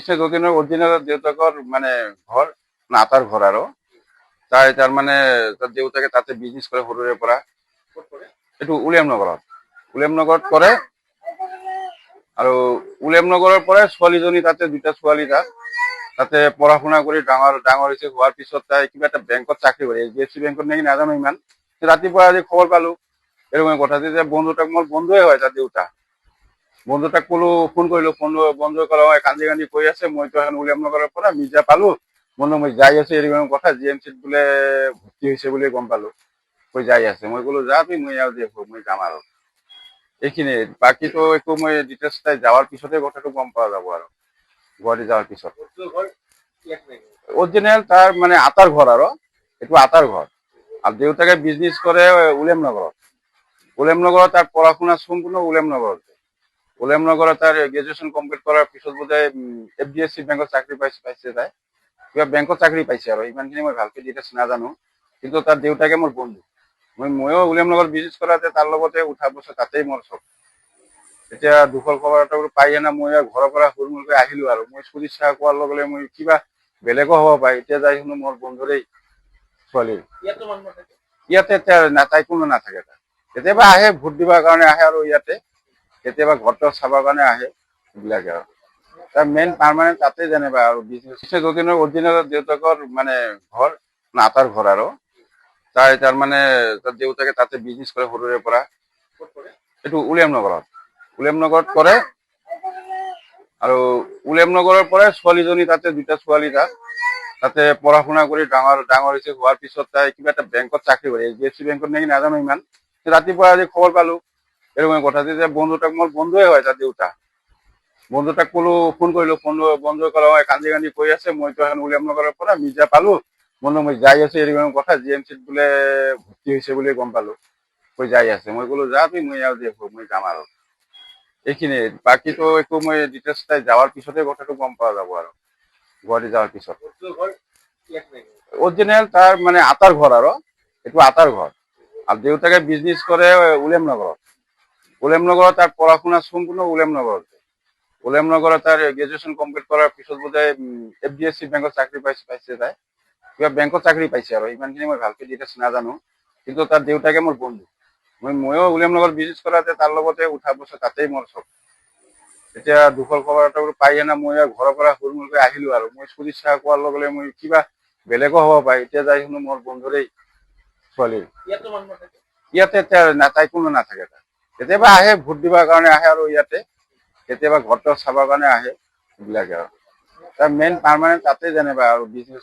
সে যতীনৰ অৰিজিনেল দেউতাকৰ মানে ঘৰ নাটাৰ ঘৰ আৰু তাৰ মানে তাৰ দেউতাকে তাতে বিজনেছ কৰে সৰুৰে পৰা। এইটো উলিয়ামনগৰত কৰে। আৰু উলিয়ামনগৰৰ পৰাই ছোৱালীজনী তাতে দুটা ছোৱালী তাতে পঢ়া শুনা কৰি ডাঙৰ হৈছে। হোৱাৰ পিছত তাই কিবা এটা বেংকত চাকৰি কৰে, HDFC বেংকত নেকি নাজানো ইমান। ৰাতিপুৱা আজি খবৰ পালো এৰকম কথা যে বন্ধুটাক মোৰ বন্ধুৱে হয় তাৰ দেউতা। বন্ধুটাক কলো ফোন কৰিলো, বন্ধুৱে ক'লে কান্দি কান্দি কৈ আছে মইতো এখন উলিয়ামনগৰৰ পৰা মিৰ্জা পালো, বন্ধু মই যাই আছো এৰকম কথা। GMCত বোলে ভৰ্তি হৈছে বুলি গম পালো, কৈ যাই আছে। মই ক'লো যা তুই, মই আৰু দেখো মই যাম আৰু এইখিনি। বাকীতো একো মই ডিটেইলছ তাই যাওয়াৰ পিছতে কথাটো গম পাওয়া যাব আৰু গুৱাহাটী যাওয়াৰ পিছত। অৰিজিনাল তাৰ মানে আতাৰ ঘৰ আৰু এইটো আতাৰ ঘৰ। আৰ দেউতাকে বিজনেস কৰে উলিয়ামনগৰত তাৰ পড়াশোনা সম্পূৰ্ণ উলিয়ামনগৰত তাৰ গ্ৰাজুয়েশন কমপ্লিট কৰাৰ পিছত বোধহয় FDFC বেংকত চাকৰি পাইছে তাই। কিবা বেংকত চাকৰি পাইছে আৰু ইমানখিনি মই ভালকে ডিটেইলছ নাজানো। কিন্তু তাৰ দেউতাকে মোৰ বন্ধু। ময়ো উলিয়ামনগৰত বিজনেছ কৰাতে তাৰ লগতে উঠা বছৰ তাতেই মোৰ চব। এতিয়া দুখৰ খবৰ এটা পাই কিনে মই ঘৰৰ পৰা হুলমুলকৈ আহিলো আৰু মই চুৰি চাহ কোৱাৰ লগে লগে মই কিবা বেলেগো হ'ব পাৰে। এতিয়া যাই শুনো মোৰ বন্ধুৰেই ছোৱালীৰ। ইয়াতে তাই কোনো নাথাকে। তাই কেতিয়াবা আহে ভোট দিবৰ কাৰণে আহে আৰু ইয়াতে কেতিয়াবা ঘৰটো চাবৰ কাৰণে আহে, এইবিলাকে আৰু তাৰ মেইন পাৰ্মানেণ্ট তাতে যেনিবা আৰু বিজনেছ। যতীনৰ অৰিজিনেল দেউতাকৰ মানে ঘৰ নাটাৰ ঘৰ আৰু তাৰ মানে তাৰ দেউতাকে তাতে বিজনেছ কৰে সৰুৰে পৰা। এইটো উলিয়ামনগৰত কৰে। আৰু উলিয়ামনগৰৰ পৰাই ছোৱালীজনী তাতে দুটা ছোৱালী তাতে পঢ়া শুনা কৰি ডাঙৰ হৈছে। হোৱাৰ পিছত তাই কিবা এটা বেংকত চাকৰি কৰে, HDFC বেংকত নেকি নাজানো ইমান। ৰাতিপুৱা আজি খবৰ পালো এৰকম কথা যে বন্ধুটাক মোৰ বন্ধুৱে হয় তাৰ দেউতা। বন্ধুটাক কলো ফোন কৰিলো, বন্ধুৱে ক'লে কান্দি কান্দি কৈ আছে মইতো এখন উলিয়ামনগৰৰ পৰা মিৰ্জা পালো, বন্ধু মই যাই আছো এৰকম কথা। GMCত বোলে ভৰ্তি হৈছে বুলি গম পালো, কৈ যাই আছে। মই ক'লো যা তুই, মই আৰু দেখো মই যাম আৰু এইখিনি। বাকীতো একো মই ডিটেইলছ তাই যাওয়াৰ পিছতে কথাটো গম পাওয়া যাব আৰু গুৱাহাটী যাওয়াৰ পিছত। অৰিজিনাল তাৰ মানে আতাৰ ঘৰ আৰু এইটো আতাৰ ঘৰ। আৰ দেউতাকে বিজনেস কৰে উলিয়ামনগৰত তাৰ পড়াশোনা সম্পূৰ্ণ উলিয়ামনগৰত তাৰ গ্ৰাজুয়েশন কমপ্লিট কৰাৰ পিছত বোধহয় FDFC বেংকত চাকৰি পাইছে তাই। কিবা বেংকত চাকৰি পাইছে আৰু ইমানখিনি মই ভালকে ডিটেইলছ নাজানো। কিন্তু তাৰ দেউতাকে মোৰ বন্ধু। ময়ো উলিয়ামনগৰত বিজনেছ কৰাতে তাৰ লগতে উঠা বছৰ তাতেই মোৰ চব। এতিয়া দুখৰ খবৰ এটা পাই কিনে মই ঘৰৰ পৰা হুলমুলকৈ আহিলো আৰু মই চুৰি চাহ কোৱাৰ লগে লগে মই কিবা বেলেগো হ'ব পাৰে। এতিয়া যাই শুনো মোৰ বন্ধুৰেই ছোৱালীৰ। ইয়াতে তাই কোনো নাথাকে। তাই কেতিয়াবা আহে ভোট দিবৰ কাৰণে আহে আৰু ইয়াতে কেতিয়াবা ঘৰটো চাবৰ কাৰণে আহে, এইবিলাকে আৰু তাৰ মেইন পাৰ্মানেণ্ট তাতে যেনিবা আৰু বিজনেছ।